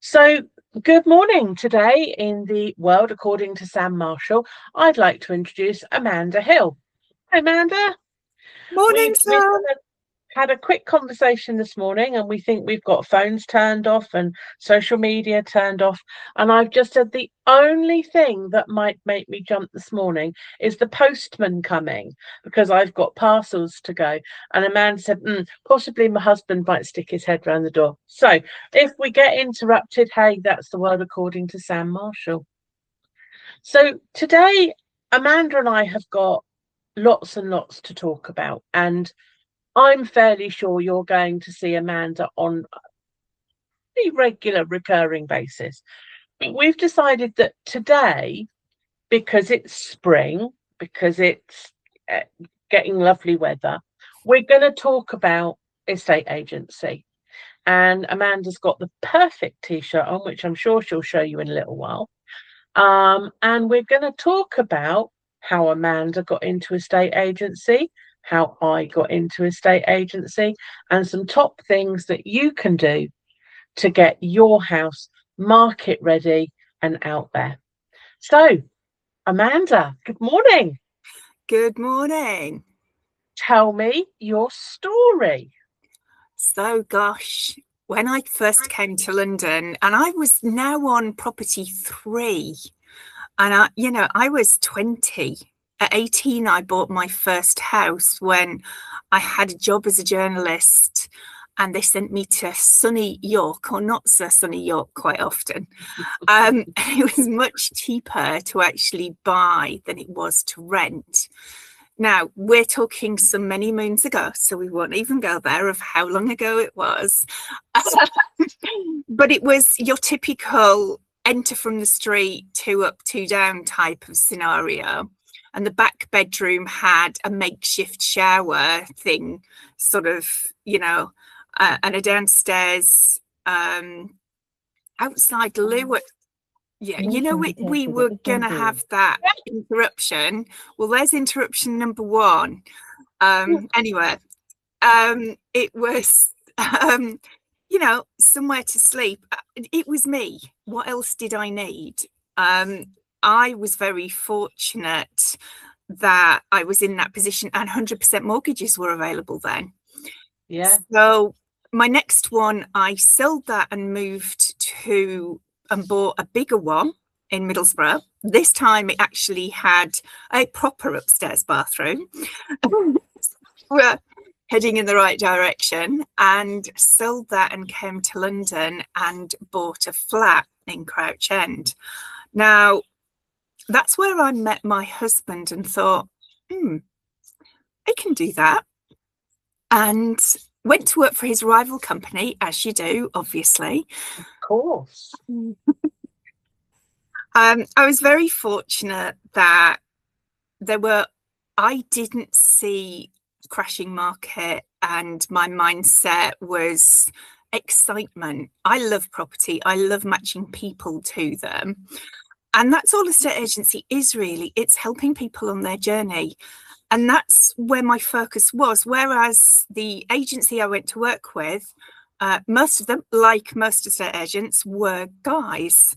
So, good morning. Today in the world, according to Sam Marshall, I'd like to introduce Amanda Hill. Hi, Amanda. Morning, We've Sam. had a quick conversation this morning, and we think we've got phones turned off and social media turned off. And I've just said the only thing that might make me jump this morning is the postman coming because I've got parcels to go. And Amanda said, possibly my husband might stick his head round the door. So if we get interrupted, hey, that's the world according to Sam Marshall. So today, Amanda and I have got lots and lots to talk about. And I'm fairly sure you're going to see Amanda on a regular, recurring basis. But we've decided that today, because it's spring, because it's uh, getting lovely weather, we're going to talk about estate agency. And Amanda's got the perfect t-shirt on, which I'm sure she'll show you in a little while. And we're going to talk about how Amanda got into estate agency, how I got into estate agency, and some top things that you can do to get your house market ready and out there. So, Amanda, good morning. Good morning. Tell me your story. So, gosh, when I first came to London, and I was now on property 3, and I was 20. At 18, I bought my first house when I had a job as a journalist, and they sent me to sunny York, or not so sunny York quite often. It was much cheaper to actually buy than it was to rent. Now, we're talking some many moons ago, so we won't even go there of how long ago it was. But it was your typical enter from the street, 2 up, 2 down type of scenario. And the back bedroom had a makeshift shower thing, sort of, and a downstairs outside loo. We were going to have that interruption. Well, there's interruption number 1. Anyway, it was, somewhere to sleep. It was me. What else did I need? I was very fortunate that I was in that position, and 100% mortgages were available then. Yeah. So my next one, I sold that and moved to and bought a bigger one in Middlesbrough. This time it actually had a proper upstairs bathroom. We're heading in the right direction, and sold that and came to London and bought a flat in Crouch End. Now, that's where I met my husband and thought, I can do that. And went to work for his rival company, as you do, obviously. Of course. I was very fortunate that I didn't see crashing market, and my mindset was excitement. I love property. I love matching people to them. And that's all estate agency is really. It's helping people on their journey. And that's where my focus was. Whereas the agency I went to work with, most of them, like most estate agents, were guys.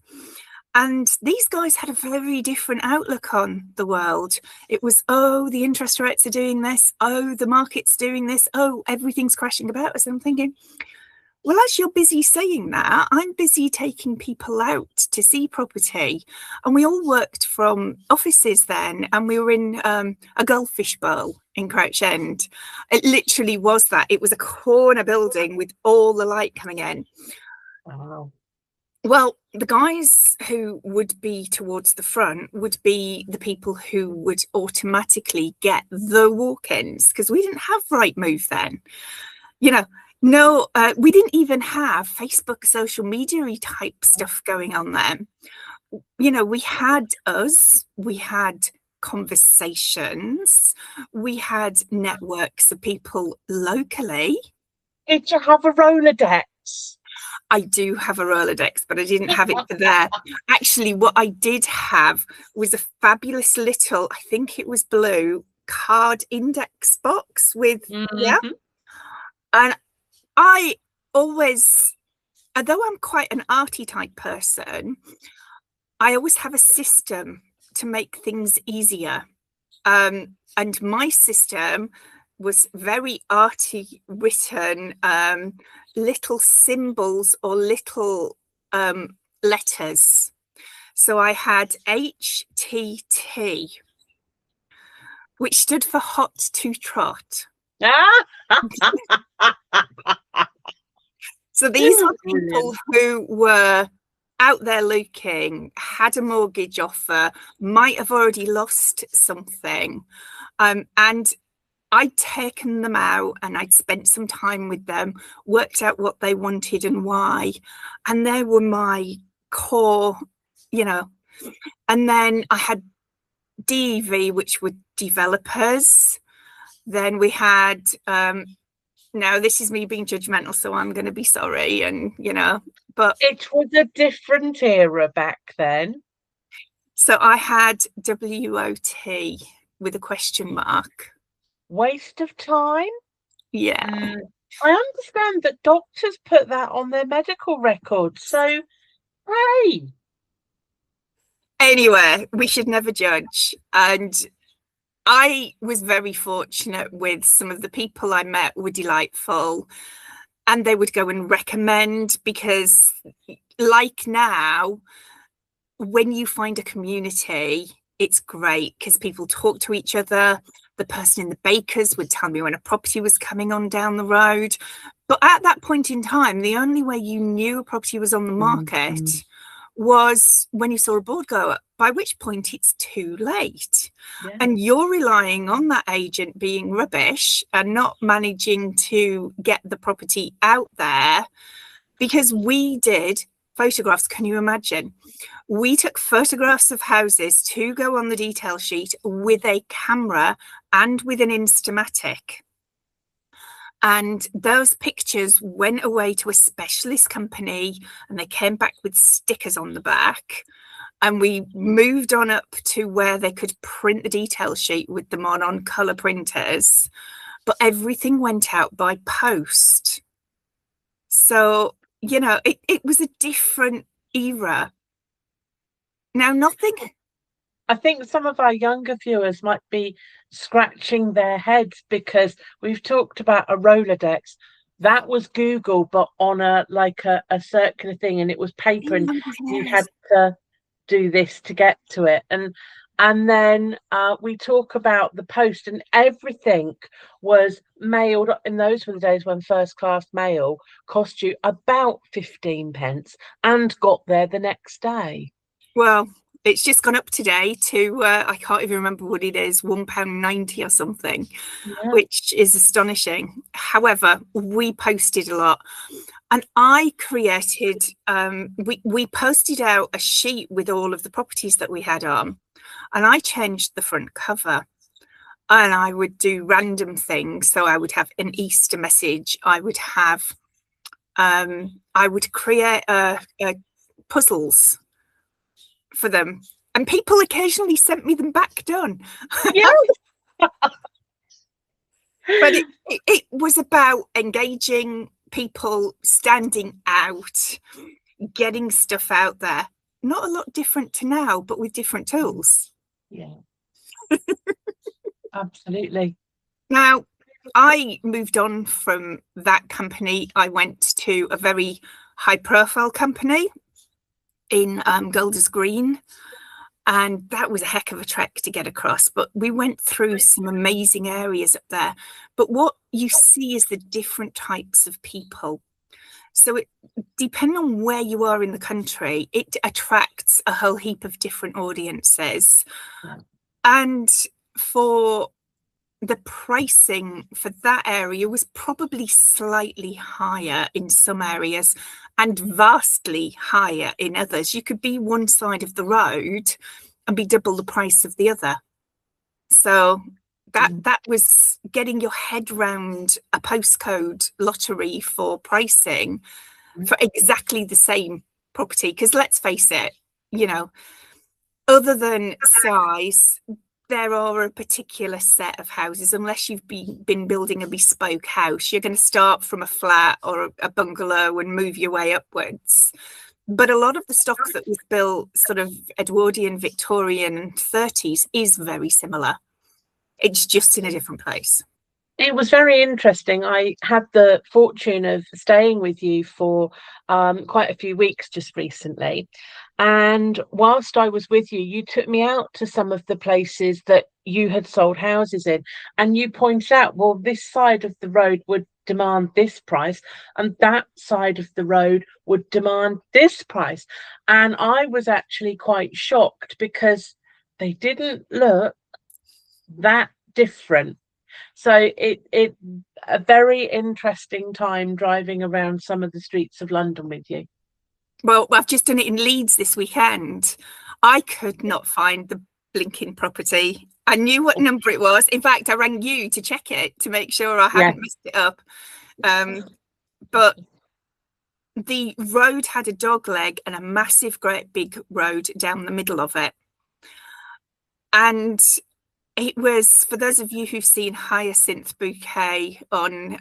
And these guys had a very different outlook on the world. It was, the interest rates are doing this. The market's doing this. Everything's crashing about us. I'm thinking, well, as you're busy saying that, I'm busy taking people out to see property. And we all worked from offices then, and we were in a goldfish bowl in Crouch End. It literally was that. It was a corner building with all the light coming in. Wow. Well, the guys who would be towards the front would be the people who would automatically get the walk-ins, because we didn't have Rightmove then. No, we didn't even have Facebook social media type stuff going on then. We had conversations, we had networks of people locally. Did you have a Rolodex? I do have a Rolodex, but I didn't have it for there. Actually, what I did have was a fabulous little, I think it was blue, card index box with, and I always although I'm quite an arty type person, I always have a system to make things easier. And my system was very arty written, little symbols or little letters. So I had HTT, which stood for hot to trot. So these are people who were out there looking, had a mortgage offer, might have already lost something. And I'd taken them out and I'd spent some time with them, worked out what they wanted and why. And they were my core, you know. And then I had DEV, which were developers. Then we had, now this is me being judgmental, so I'm going to be sorry. And, you know, but it was a different era back then. So I had WOT with a question mark. Waste of time? Yeah. I understand that doctors put that on their medical records. So, hey. Anyway, we should never judge. And I was very fortunate with some of the people I met were delightful. And they would go and recommend, because like now, when you find a community, it's great because people talk to each other. The person in the bakers would tell me when a property was coming on down the road. But at that point in time, the only way you knew a property was on the market was when you saw a board go up, by which point it's too late. Yeah. And you're relying on that agent being rubbish and not managing to get the property out there, because we did photographs. Can you imagine? We took photographs of houses to go on the detail sheet with a camera and with an Instamatic. And those pictures went away to a specialist company and they came back with stickers on the back. And we moved on up to where they could print the detail sheet with them on colour printers. But everything went out by post. So, you know, it was a different era. Now, nothing. I think some of our younger viewers might be scratching their heads because we've talked about a Rolodex. That was Google, but on a circular thing, and it was paper, and you had to do this to get to it. And then we talk about the post, and everything was mailed. And those were the days when first class mail cost you about 15 pence and got there the next day. Well, it's just gone up today to, I can't even remember what it is, £1.90 or something, which is astonishing. However, we posted a lot. And I created, we posted out a sheet with all of the properties that we had on. And I changed the front cover. And I would do random things. So I would have an Easter message. I would have, I would create puzzles for them, and people occasionally sent me them back done. Yeah. But it was about engaging people, standing out, getting stuff out there. Not a lot different to now, but with different tools. Yeah. Absolutely. Now, I moved on from that company. I went to a very high profile company in Golders Green, and that was a heck of a trek to get across, but we went through some amazing areas up there. But what you see is the different types of people. So it, depending on where you are in the country, it attracts a whole heap of different audiences. Yeah. And for the pricing for that area was probably slightly higher in some areas and vastly higher in others. You could be one side of the road and be double the price of the other. So that was getting your head round a postcode lottery for pricing for exactly the same property. Because let's face it, you know, other than size, there are a particular set of houses, unless you've been building a bespoke house, you're going to start from a flat or a bungalow and move your way upwards. But a lot of the stock that was built sort of Edwardian, Victorian 30s is very similar. It's just in a different place. It was very interesting. I had the fortune of staying with you for quite a few weeks just recently. And whilst I was with you, you took me out to some of the places that you had sold houses in. And you pointed out, well, this side of the road would demand this price, and that side of the road would demand this price. And I was actually quite shocked because they didn't look that different. So it a very interesting time driving around some of the streets of London with you. Well, I've just done it in Leeds this weekend. I could not find the blinking property. I knew what number it was. In fact, I rang you to check it to make sure I hadn't messed it up. But the road had a dog leg and a massive, great big road down the middle of it. And it was, for those of you who've seen Hyacinth Bouquet on,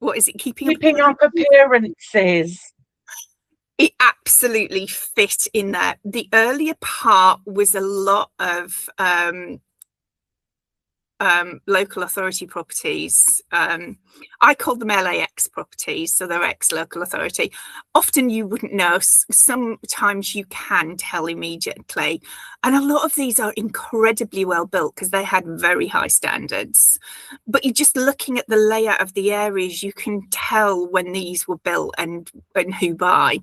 what is it? Keeping Up Appearances. It absolutely fit in there. The earlier part was a lot of local authority properties. I call them LAX properties, so they're ex-local authority. Often you wouldn't know. Sometimes you can tell immediately. And a lot of these are incredibly well built because they had very high standards. But you're just looking at the layout of the areas, you can tell when these were built and who by.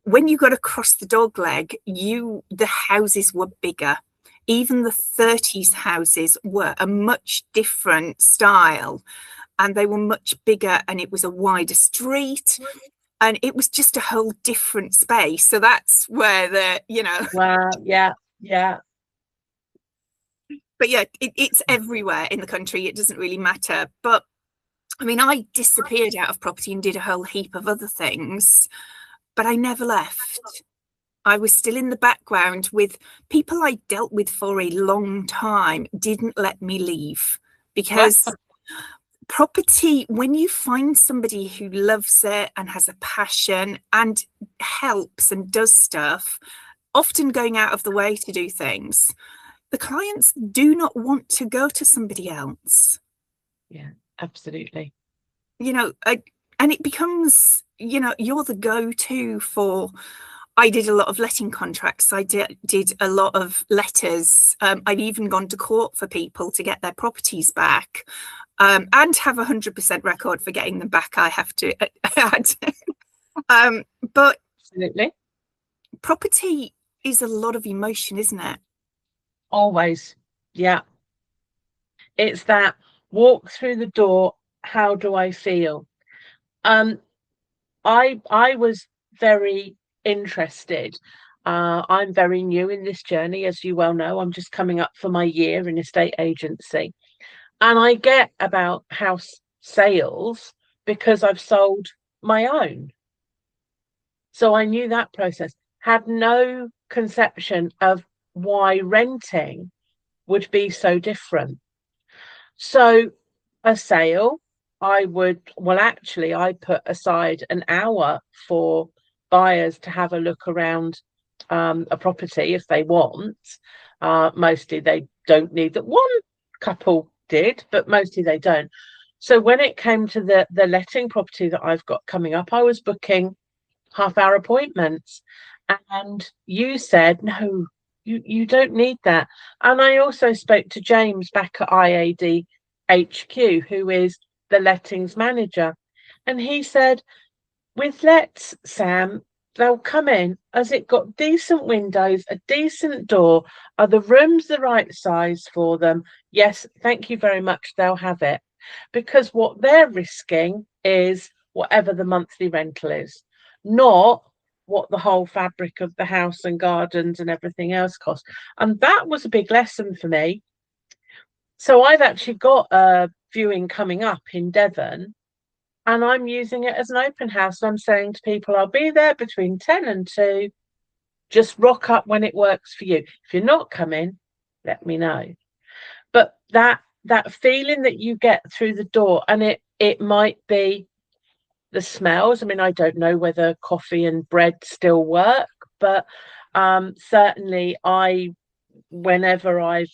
When you got across the dog leg, the houses were bigger. Even the 30s houses were a much different style, and they were much bigger, and it was a wider street, and it was just a whole different space. So that's where Wow, yeah. But yeah, it's everywhere in the country. It doesn't really matter. But I mean, I disappeared out of property and did a whole heap of other things, but I never left. I was still in the background with people I dealt with for a long time, didn't let me leave, because property, when you find somebody who loves it and has a passion and helps and does stuff, often going out of the way to do things, the clients do not want to go to somebody else. Yeah, absolutely. And it becomes, you're the go-to for. I did a lot of letting contracts. I did a lot of letters. I've even gone to court for people to get their properties back, and have 100% record for getting them back. I have to add. But absolutely, property is a lot of emotion, isn't it? Always, yeah. It's that walk through the door. How do I feel? I was very interested. I'm very new in this journey, as you well know. I'm just coming up for my year in estate agency, and I get about house sales because I've sold my own. So I knew that process, had no conception of why renting would be so different. So a sale, I put aside an hour for buyers to have a look around a property if they want. Mostly they don't need that. One couple did, but mostly they don't. So when it came to the letting property that I've got coming up, I was booking half-hour appointments, and you said no, you don't need that. And I also spoke to James back at IAD HQ, who is the lettings manager, and he said, with lets, Sam, they'll come in as it got decent windows, a decent door. Are the rooms the right size for them? Yes, thank you very much. They'll have it. Because what they're risking is whatever the monthly rental is, not what the whole fabric of the house and gardens and everything else costs. And that was a big lesson for me. So I've actually got a viewing coming up in Devon, and I'm using it as an open house. And I'm saying to people, I'll be there between 10 and 2. Just rock up when it works for you. If you're not coming, let me know. But that feeling that you get through the door, and it might be the smells. I mean, I don't know whether coffee and bread still work, but certainly whenever I've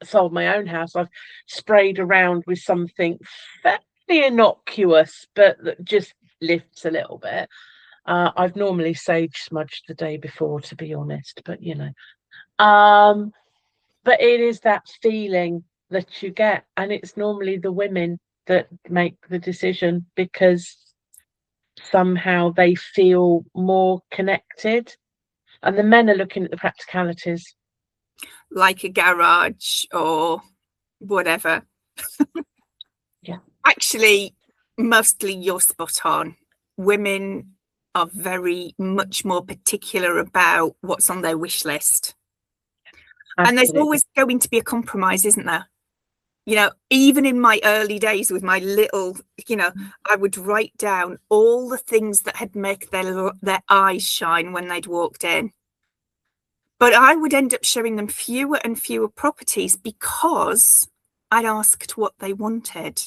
sold my own house, I've sprayed around with something fairly innocuous, but that just lifts a little bit. I've normally sage smudged the day before, to be honest, but but it is that feeling that you get, and it's normally the women that make the decision because somehow they feel more connected, and the men are looking at the practicalities. Like a garage or whatever. Yeah. Actually, mostly you're spot on. Women are very much more particular about what's on their wish list. Absolutely. And there's always going to be a compromise, isn't there? Even in my early days with my little, I would write down all the things that had make their eyes shine when they'd walked in. But I would end up showing them fewer and fewer properties because I'd asked what they wanted.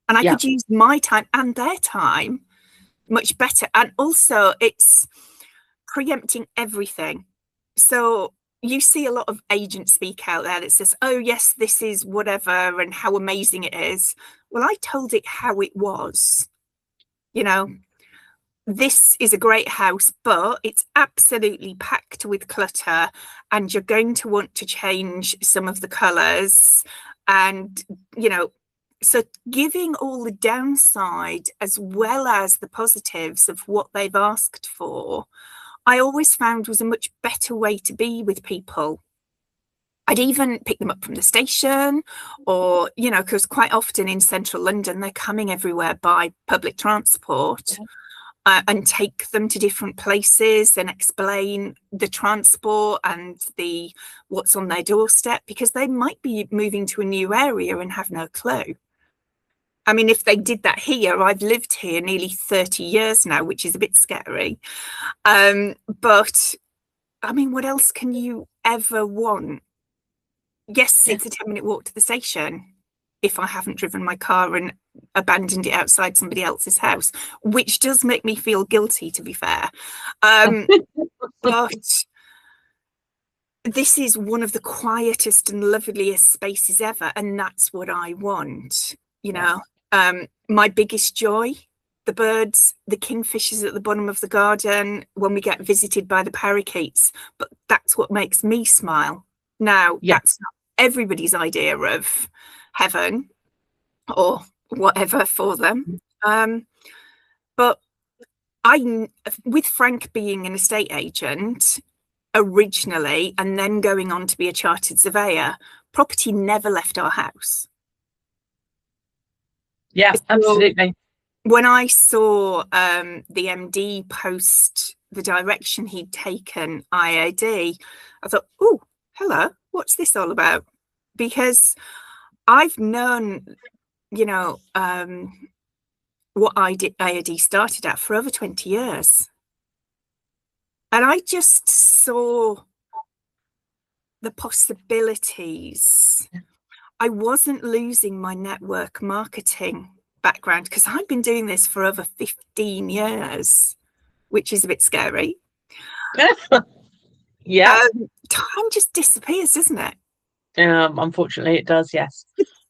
And I could use my time and their time much better. And also it's preempting everything. So you see a lot of agents speak out there that says, oh, yes, this is whatever and how amazing it is. Well, I told it how it was. This is a great house, but it's absolutely packed with clutter and you're going to want to change some of the colours. And, so giving all the downside as well as the positives of what they've asked for, I always found was a much better way to be with people. I'd even pick them up from the station or, because quite often in central London, they're coming everywhere by public transport. And take them to different places and explain the transport and what's on their doorstep, because they might be moving to a new area and have no clue. I mean, if they did that here, I've lived here nearly 30 years now, which is a bit scary. But I mean, what else can you ever want? Yes, it's a 10-minute walk to the station if I haven't driven my car and abandoned it outside somebody else's house, which does make me feel guilty, to be fair. But this is one of the quietest and loveliest spaces ever, and that's what I want. My biggest joy, the birds, the kingfishers at the bottom of the garden, when we get visited by the parakeets, but that's what makes me smile. Now, that's not everybody's idea of heaven or whatever for them. But with Frank being an estate agent originally and then going on to be a chartered surveyor, property never left our house. Yeah, so absolutely. When I saw the MD post the direction he'd taken IAD, I thought, oh, hello, what's this all about? Because I've known, what IAD started at for over 20 years. And I just saw the possibilities. I wasn't losing my network marketing background because I've been doing this for over 15 years, which is a bit scary. Yeah. Time just disappears, doesn't it? Unfortunately, it does, yes.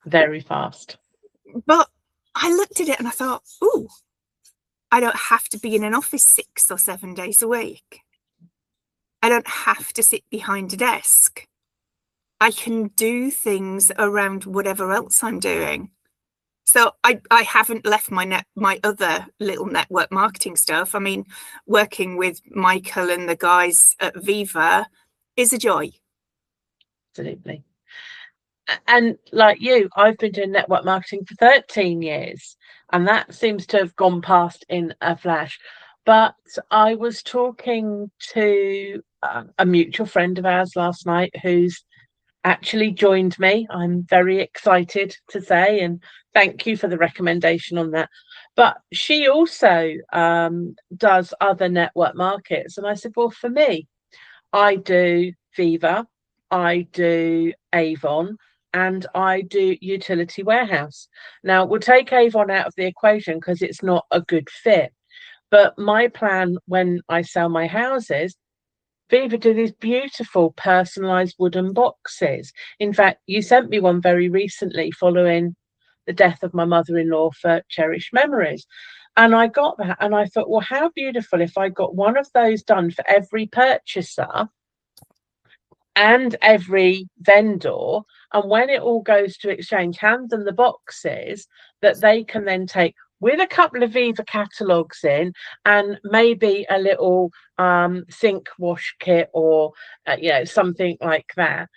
Very fast. But I looked at it and I thought, oh, I don't have to be in an office 6 or 7 days a week. I don't have to sit behind a desk. I can do things around whatever else I'm doing. So I haven't left my other little network marketing stuff. I mean, working with Michael and the guys at Viva is a joy. Absolutely. And like you, I've been doing network marketing for 13 years, and that seems to have gone past in a flash. But I was talking to a mutual friend of ours last night who's actually joined me. I'm very excited to say, and thank you for the recommendation on that. But she also does other network markets. And I said, well, for me, I do Viva, I do Avon, and I do utility warehouse. Now, we'll take Avon out of the equation because it's not a good fit. But my plan when I sell my houses, Viva do these beautiful personalized wooden boxes. In fact, you sent me one very recently following the death of my mother-in-law for cherished memories. And I got that and I thought, well, how beautiful if I got one of those done for every purchaser and every vendor. And when it all goes to exchange, hand them the boxes that they can then take with a couple of Viva catalogues in and maybe a little sink wash kit or, something like that.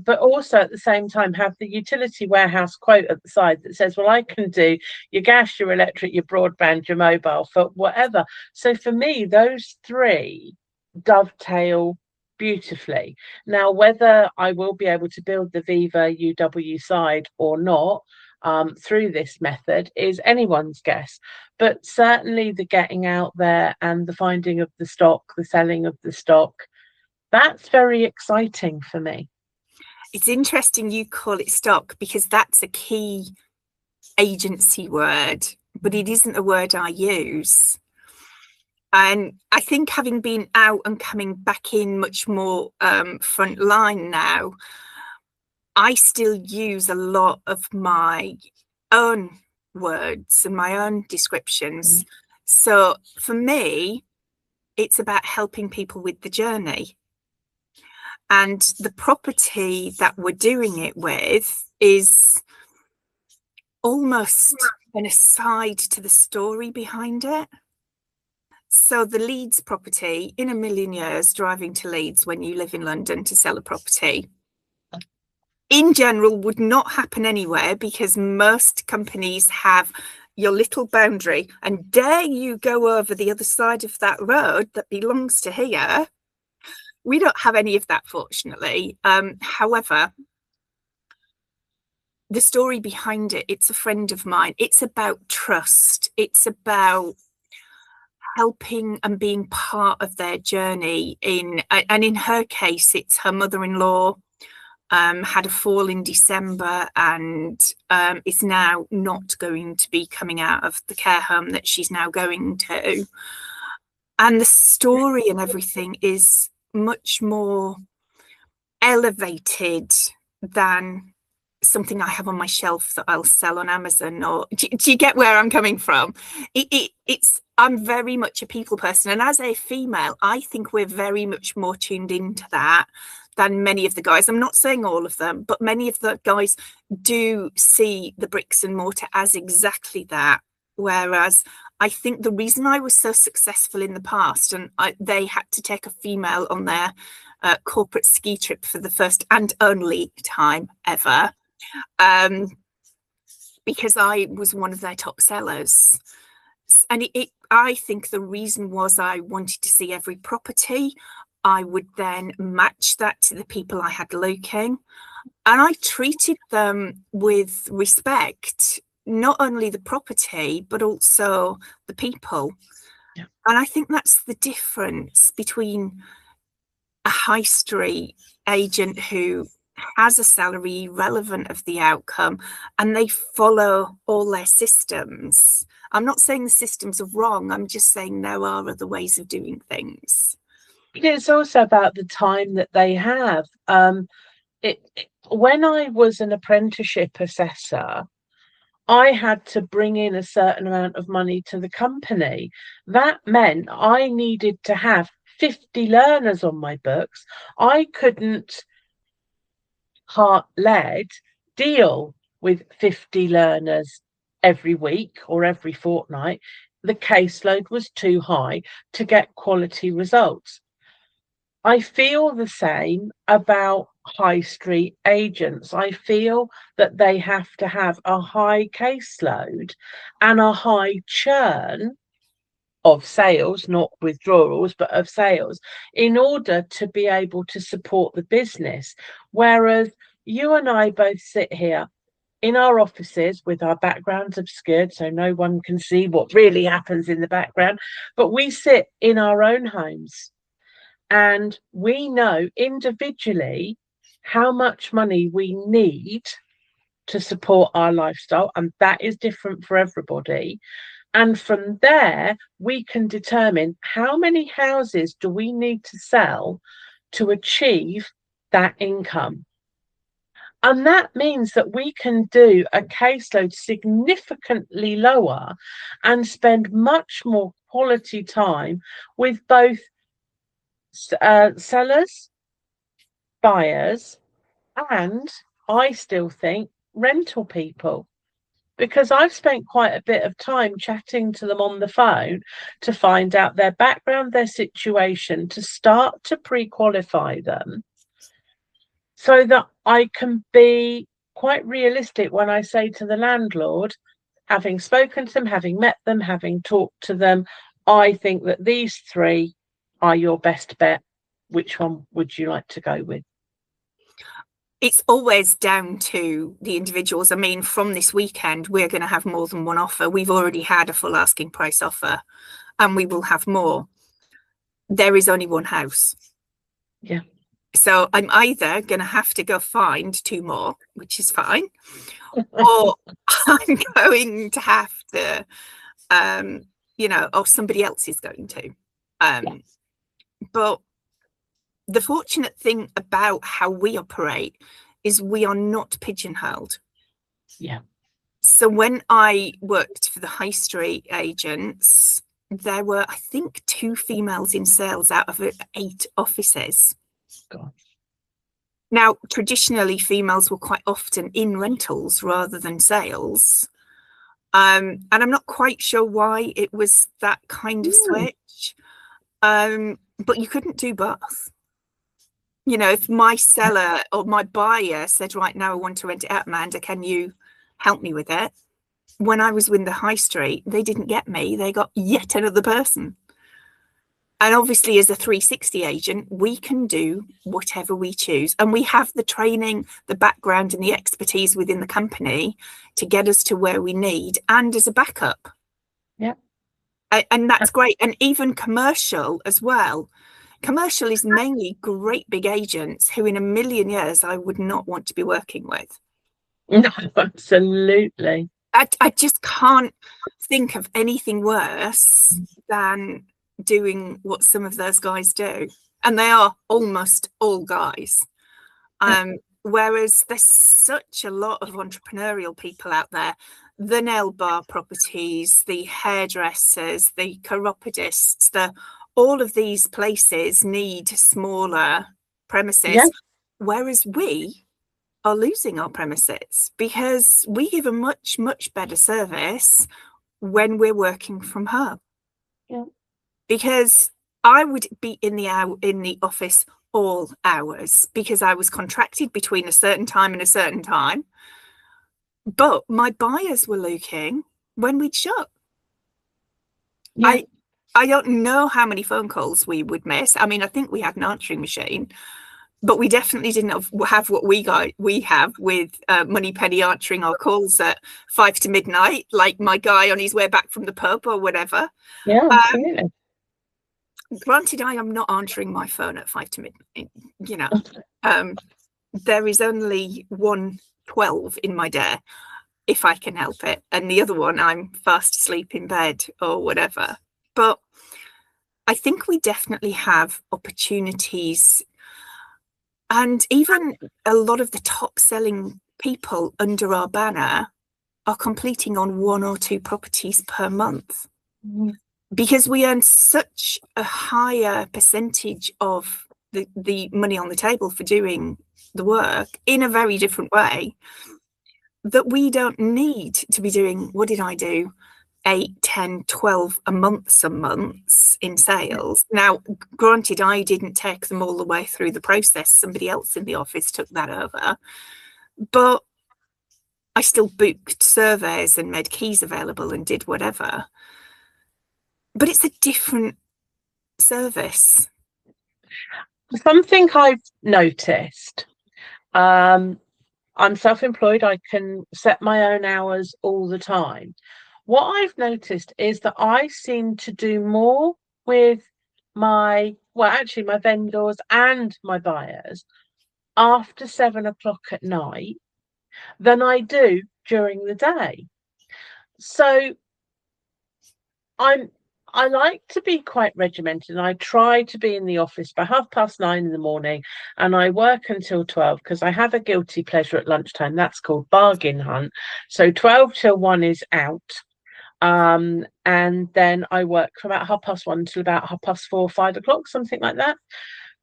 But also at the same time have the utility warehouse quote at the side that says, well, I can do your gas, your electric, your broadband, your mobile, for whatever. So for me, those three dovetail beautifully. Now, whether I will be able to build the Viva UW side or not through this method is anyone's guess. But certainly the getting out there and the finding of the stock, the selling of the stock, that's very exciting for me. It's interesting you call it stock because that's a key agency word, but it isn't a word I use. And I think having been out and coming back in much more front line now, I still use a lot of my own words and my own descriptions. So for me, it's about helping people with the journey. And the property that we're doing it with is almost an aside to the story behind it. So the Leeds property, in a million years, driving to Leeds when you live in London to sell a property, in general, would not happen anywhere because most companies have your little boundary and dare you go over the other side of that road that belongs to here. We don't have any of that, fortunately. However, the story behind it, it's a friend of mine. It's about trust. It's about helping and being part of their journey. And in her case, it's her mother-in-law had a fall in December and is now not going to be coming out of the care home that she's now going to. And the story and everything is much more elevated than something I have on my shelf that I'll sell on Amazon. Or do you get where I'm coming from? I'm very much a people person, and as a female, I think we're very much more tuned into that than many of the guys. I'm not saying all of them, but many of the guys do see the bricks and mortar as exactly that. Whereas I think the reason I was so successful in the past, and they had to take a female on their corporate ski trip for the first and only time ever, because I was one of their top sellers. And I think the reason was I wanted to see every property. I would then match that to the people I had looking, and I treated them with respect, not only the property, but also the people. Yeah. And I think that's the difference between a high street agent who has a salary relevant of the outcome and they follow all their systems. I'm not saying the systems are wrong. I'm just saying there are other ways of doing things. It's also about the time that they have. When I was an apprenticeship assessor, I had to bring in a certain amount of money to the company. That meant I needed to have 50 learners on my books. I couldn't heart-led deal with 50 learners every week or every fortnight. The caseload was too high to get quality results. I feel the same about high street agents. I feel that they have to have a high caseload and a high churn of sales, not withdrawals, but of sales, in order to be able to support the business. Whereas you and I both sit here in our offices with our backgrounds obscured, so no one can see what really happens in the background, but we sit in our own homes and we know individually how much money we need to support our lifestyle, and that is different for everybody. And from there, we can determine how many houses do we need to sell to achieve that income. And that means that we can do a caseload significantly lower and spend much more quality time with both sellers, buyers, and I still think rental people. Because I've spent quite a bit of time chatting to them on the phone to find out their background, their situation, to start to pre-qualify them so that I can be quite realistic when I say to the landlord, having spoken to them, having met them, having talked to them, I think that these three are your best bet. Which one would you like to go with? It's always down to the individuals. I mean, from this weekend, we're going to have more than one offer. We've already had a full asking price offer, and we will have more. There is only one house. Yeah. So I'm either going to have to go find two more, which is fine, or I'm going to have to, or somebody else is going to. But the fortunate thing about how we operate is we are not pigeonholed. Yeah. So when I worked for the high street agents, there were, I think, 2 females in sales out of 8 offices. God. Now, traditionally, females were quite often in rentals rather than sales. And I'm not quite sure why it was that kind of switch. But you couldn't do both. You know, if my seller or my buyer said, right now I want to rent it out, Amanda, can you help me with it? When I was with the high street, they didn't get me. They got yet another person. And obviously, as a 360 agent, we can do whatever we choose. And we have the training, the background, and the expertise within the company to get us to where we need, and as a backup. Yeah. And that's great. And even commercial as well. Commercial is mainly great big agents who in a million years I would not want to be working with. No, absolutely. I just can't think of anything worse than doing what some of those guys do. And they are almost all guys. Whereas there's such a lot of entrepreneurial people out there, the nail bar properties, the hairdressers, the chiropodists, all of these places need smaller premises, Yeah. whereas we are losing our premises because we give a much, much better service when we're working from home. Yeah. Because I would be in the office all hours because I was contracted between a certain time and a certain time. But my buyers were looking when we'd shut. Yeah. I don't know how many phone calls we would miss. I mean, I think we had an answering machine, but we definitely didn't have what we have with Moneypenny answering our calls at 5 to midnight, like my guy on his way back from the pub or whatever. Yeah, absolutely. Granted, I am not answering my phone at 5 to midnight. You know, there is only 1:12 in my day, if I can help it, and the other one I'm fast asleep in bed or whatever. But I think we definitely have opportunities, and even a lot of the top selling people under our banner are completing on 1 or 2 properties per month. Because we earn such a higher percentage of the money on the table for doing the work in a very different way, that we don't need to be doing, what did I do, 8, 10, 12 a month, some months in sales. Now, granted, I didn't take them all the way through the process. Somebody else in the office took that over. But I still booked surveys and made keys available and did whatever. But it's a different service. Something I've noticed, I'm self-employed, I can set my own hours all the time. What I've noticed is that I seem to do more with my vendors and my buyers after 7 o'clock at night than I do during the day. So I'm I like to be quite regimented, and I try to be in the office by 9:30 in the morning, and I work until 12 because I have a guilty pleasure at lunchtime. That's called bargain hunt. So 12 till 1 is out. And then I work from about 1:30 until about 4:30, 5 o'clock, something like that.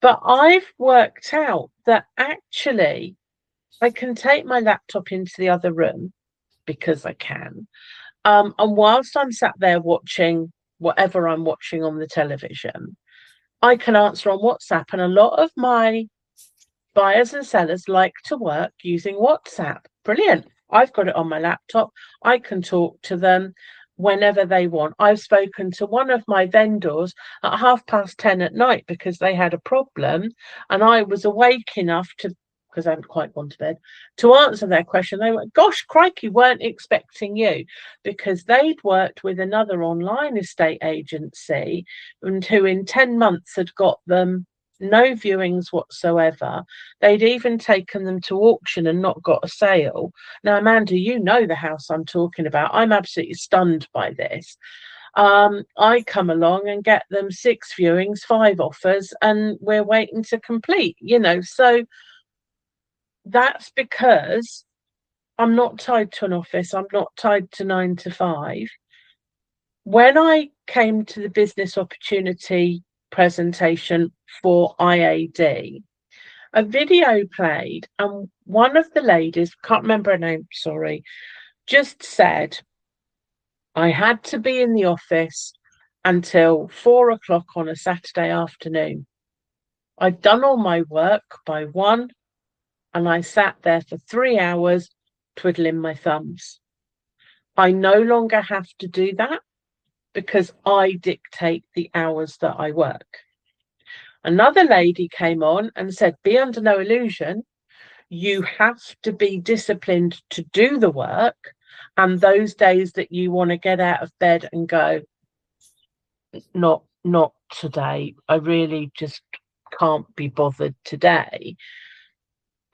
But I've worked out that actually I can take my laptop into the other room because I can. And whilst I'm sat there watching whatever I'm watching on the television, I can answer on WhatsApp. And a lot of my buyers and sellers like to work using WhatsApp. Brilliant. I've got it on my laptop. I can talk to them whenever they want. I've spoken to one of my vendors at 10:30 at night because they had a problem, and I was awake enough to, because I hadn't quite gone to bed, to answer their question. They went, gosh, crikey, weren't expecting you, because they'd worked with another online estate agency and who in 10 months had got them no viewings whatsoever. They'd even taken them to auction and not got a sale. Now, Amanda, you know the house I'm talking about. I'm absolutely stunned by this. I come along and get them 6 viewings, 5 offers, and we're waiting to complete, So that's because I'm not tied to an office. I'm not tied to 9 to 5. When I came to the business opportunity presentation for IAD, a video played, and one of the ladies, can't remember her name, sorry, just said, I had to be in the office until 4 o'clock on a Saturday afternoon. I'd done all my work by 1, and I sat there for 3 hours twiddling my thumbs. I no longer have to do that because I dictate the hours that I work. Another lady came on and said, be under no illusion, you have to be disciplined to do the work. And those days that you want to get out of bed and go, not today, I really just can't be bothered today.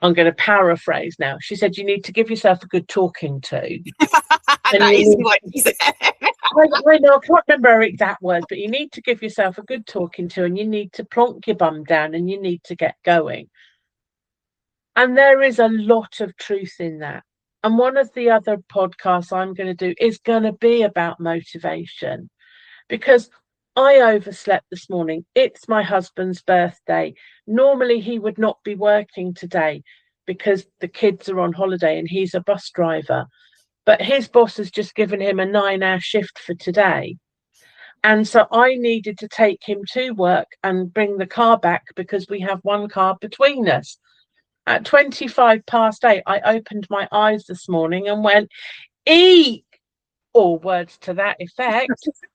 I'm going to paraphrase now. She said, you need to give yourself a good talking to. That is what she said. I know, I can't remember her exact words, but you need to give yourself a good talking to, and you need to plonk your bum down, and you need to get going. And there is a lot of truth in that. And one of the other podcasts I'm going to do is going to be about motivation, because I overslept this morning. It's my husband's birthday. Normally he would not be working today because the kids are on holiday and he's a bus driver. But his boss has just given him a 9-hour shift for today. And so I needed to take him to work and bring the car back because we have one car between us. At 8:25, I opened my eyes this morning and went, eat, or words to that effect.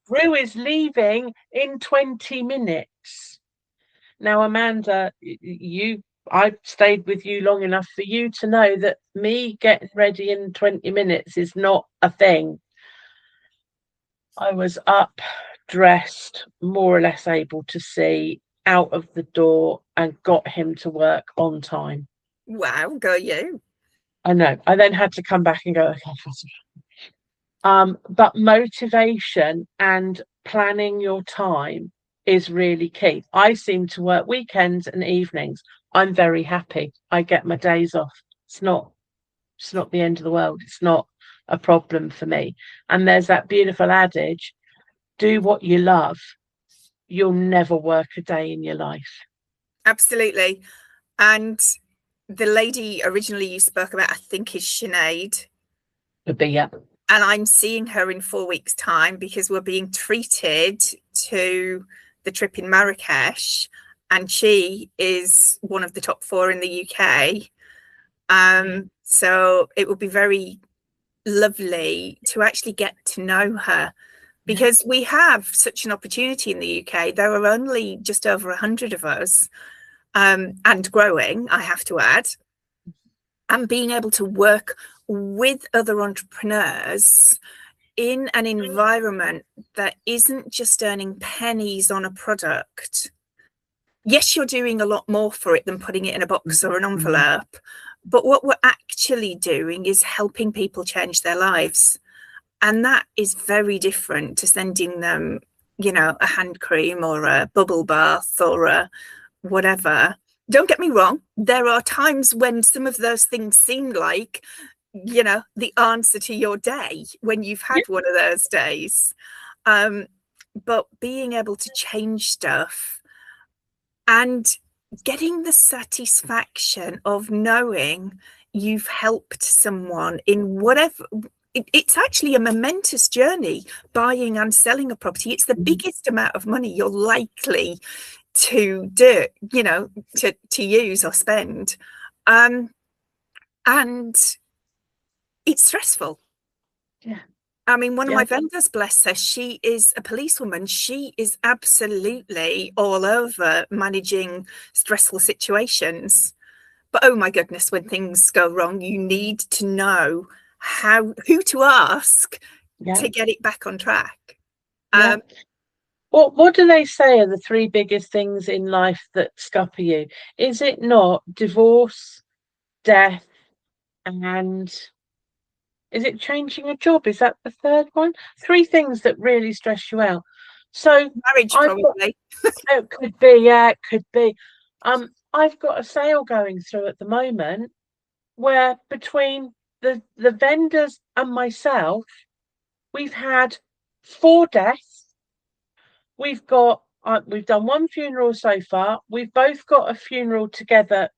Rue is leaving in 20 minutes. Now, Amanda, I've stayed with you long enough for you to know that me getting ready in 20 minutes is not a thing. I was up, dressed, more or less able to see, out of the door, and got him to work on time. Wow, go you. I know. I then had to come back and go, okay. But motivation and planning your time is really key. I seem to work weekends and evenings. I'm very happy. I get my days off. It's not the end of the world. It's not a problem for me. And there's that beautiful adage, do what you love. You'll never work a day in your life. Absolutely. And the lady originally you spoke about, I think, is Sinead. Would be, yeah. And I'm seeing her in 4 weeks' time because we're being treated to the trip in Marrakesh. And she is one of the top 4 in the UK. So it will be very lovely to actually get to know her, because we have such an opportunity in the UK. There are only just over 100 of us, and growing, I have to add. And being able to work with other entrepreneurs in an environment that isn't just earning pennies on a product, yes, you're doing a lot more for it than putting it in a box or an envelope. But what we're actually doing is helping people change their lives. And that is very different to sending them, a hand cream or a bubble bath or a whatever. Don't get me wrong, there are times when some of those things seem like, the answer to your day when you've had one of those days. But being able to change stuff and getting the satisfaction of knowing you've helped someone in whatever, it's actually a momentous journey, buying and selling a property. It's the biggest amount of money you're likely to do, to use or spend. And it's stressful. Yeah. I mean, one of my vendors, bless her, she is a policewoman. She is absolutely all over managing stressful situations. But oh my goodness, when things go wrong, you need to know who to ask to get it back on track. What do they say are the three biggest things in life that scupper you? Is it not divorce, death, and is it changing a job? Is that the third one? Three things that really stress you out. So marriage, probably. It could be, it could be. I've got a sale going through at the moment where between the vendors and myself, we've had 4 deaths. We've done one funeral so far. We've both got a funeral together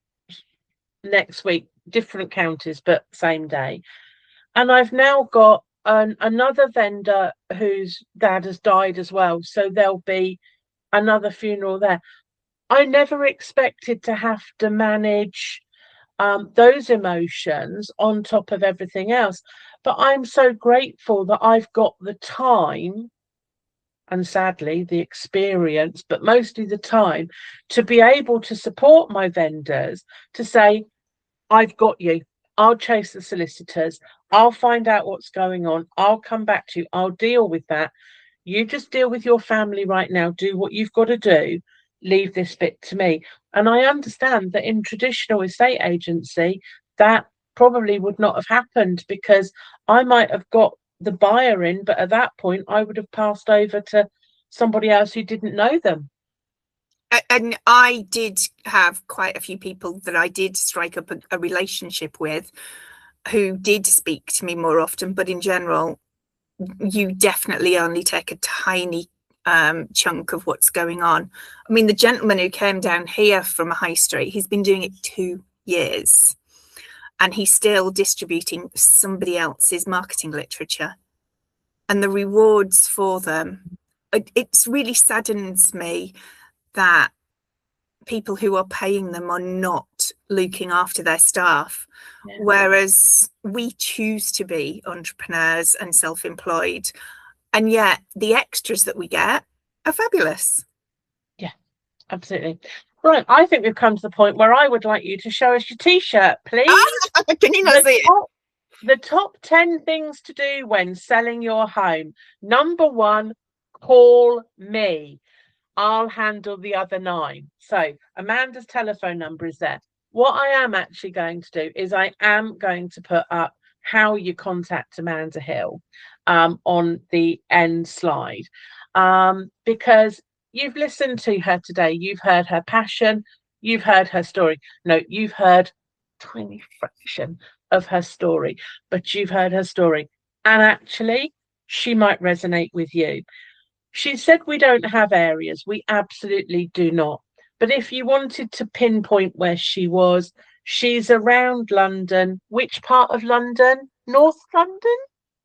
next week, different counties, but same day. And I've now got another vendor whose dad has died as well. So there'll be another funeral there. I never expected to have to manage those emotions on top of everything else. But I'm so grateful that I've got the time and sadly the experience, but mostly the time to be able to support my vendors to say, I've got you. I'll chase the solicitors. I'll find out what's going on. I'll come back to you. I'll deal with that. You just deal with your family right now. Do what you've got to do. Leave this bit to me. And I understand that in traditional estate agency, that probably would not have happened because I might have got the buyer in, but at that point, I would have passed over to somebody else who didn't know them. And I did have quite a few people that I did strike up a relationship with who did speak to me more often. But in general, you definitely only take a tiny chunk of what's going on. I mean, the gentleman who came down here from a high street, he's been doing it 2 years and he's still distributing somebody else's marketing literature. And the rewards for them, it really saddens me that people who are paying them are not looking after their staff, whereas we choose to be entrepreneurs and self-employed, and yet the extras that we get are fabulous. Yeah, absolutely. Right, I think we've come to the point where I would like you to show us your t-shirt, please. Can you not see it? The top 10 things to do when selling your home. Number 1, call me. I'll handle the other 9. So Amanda's telephone number is there. What I am actually going to do is I am going to put up how you contact Amanda Hill on the end slide because you've listened to her today. You've heard her passion. You've heard her story. No, you've heard a tiny fraction of her story, but you've heard her story. And actually, she might resonate with you. She said we don't have areas. We absolutely do not. But if you wanted to pinpoint where she was, she's around London. Which part of London? North London?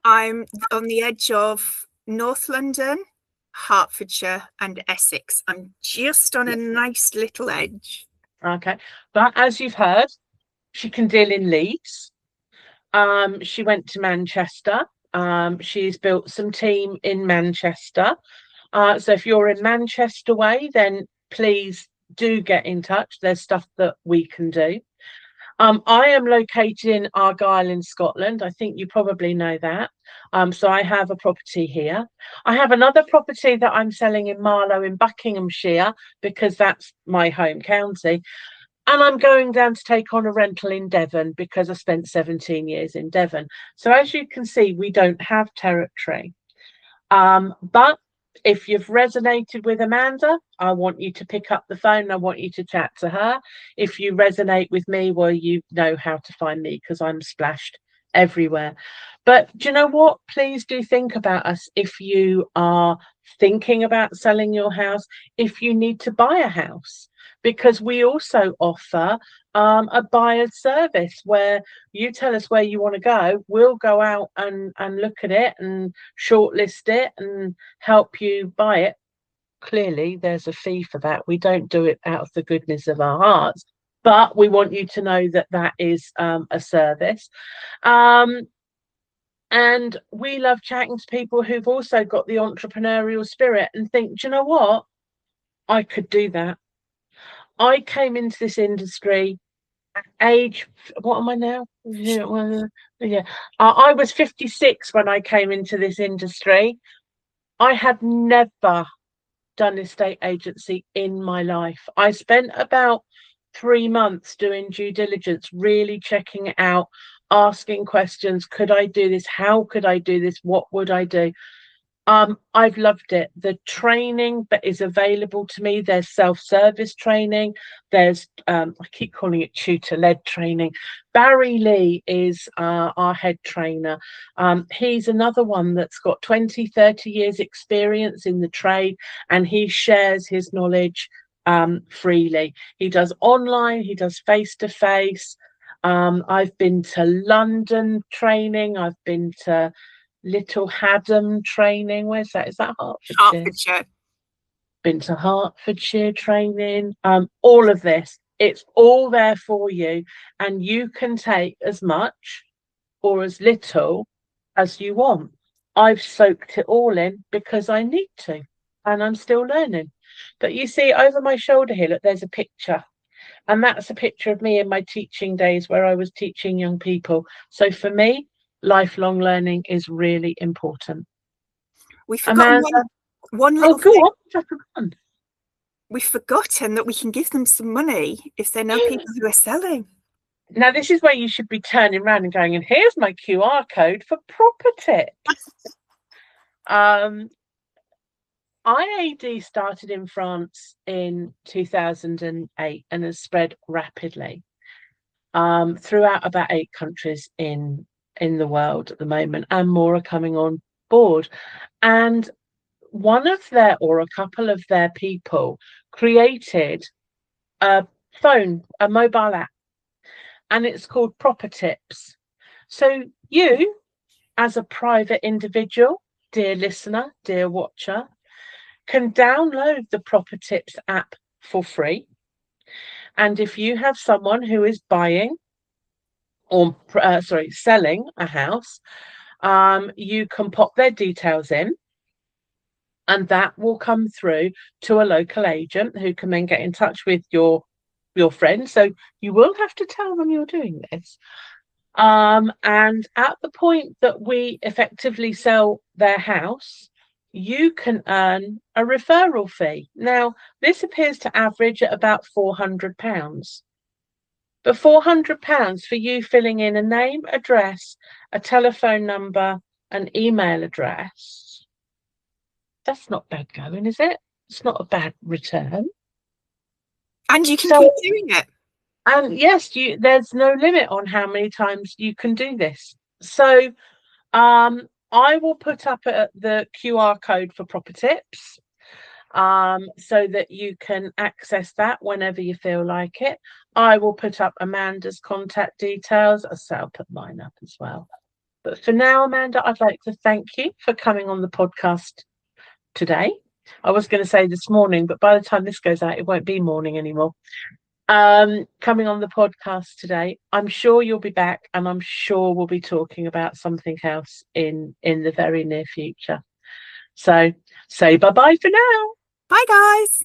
I'm on the edge of North London, Hertfordshire and Essex. I'm just on a nice little edge. Okay. But as you've heard, she can deal in Leeds. She went to Manchester. She's built some team in Manchester. So if you're in Manchester way, then please do get in touch. There's stuff that we can do. I am located in Argyll in Scotland. I think you probably know that. So I have a property here. I have another property that I'm selling in Marlow in Buckinghamshire because that's my home county. And I'm going down to take on a rental in Devon because I spent 17 years in Devon. So as you can see, we don't have territory. But if you've resonated with Amanda, I want you to pick up the phone. I want you to chat to her. If you resonate with me, well, you know how to find me because I'm splashed everywhere. But do you know what? Please do think about us if you are thinking about selling your house, if you need to buy a house, because we also offer a buyer's service where you tell us where you want to go, we'll go out and look at it and shortlist it and help you buy it. Clearly, there's a fee for that. We don't do it out of the goodness of our hearts, but we want you to know that that is a service. And we love chatting to people who've also got the entrepreneurial spirit and think, do you know what? I could do that. I came into this industry age, what am I now? Yeah, I was 56 when I came into this industry. I had never done estate agency in my life. I spent about 3 months doing due diligence, really checking it out, asking questions. Could I do this? How could I do this? What would I do? I've loved it. The training that is available to me, there's self-service training, there's I keep calling it tutor-led training. Barry Lee is our head trainer. He's another one that's got 20, 30 years experience in the trade, and he shares his knowledge freely. He does online, he does face-to-face. I've been to London training, I've been to Little Haddam training. Where's that? Is that Hertfordshire? Hertfordshire. Been to Hertfordshire training. All of this, it's all there for you, and you can take as much or as little as you want. I've soaked it all in because I need to, and I'm still learning. But you see, over my shoulder here, look, there's a picture. And that's a picture of me in my teaching days where I was teaching young people. So for me, lifelong learning is really important. We've forgotten one little go thing. on. We've forgotten that we can give them some money if they know people who are selling. Now, this is where you should be turning around and going, and here's my QR code for property. IAD started in France in 2008 and has spread rapidly throughout about 8 countries in the world at the moment, and more are coming on board. And one of their, or a couple of their people, created a mobile app, and it's called Proper Tips. So you, as a private individual, dear listener, dear watcher, can download the Proper Tips app for free. And if you have someone who is buying or selling a house, you can pop their details in, and that will come through to a local agent who can then get in touch with your friend. So you will have to tell them you're doing this. And at the point that we effectively sell their house, you can earn a referral fee. Now, this appears to average at about £400. But £400 for you filling in a name, address, a telephone number, an email address, that's not bad going, is it? It's not a bad return. And you can keep doing it. And yes, there's no limit on how many times you can do this. So I will put up the QR code for Proper Tips so that you can access that whenever you feel like it. I will put up Amanda's contact details. I'll put mine up as well. But for now, Amanda, I'd like to thank you for coming on the podcast today. I was going to say this morning, but by the time this goes out, it won't be morning anymore. Coming on the podcast today. I'm sure you'll be back, and I'm sure we'll be talking about something else in the very near future. So say bye-bye for now. Bye, guys.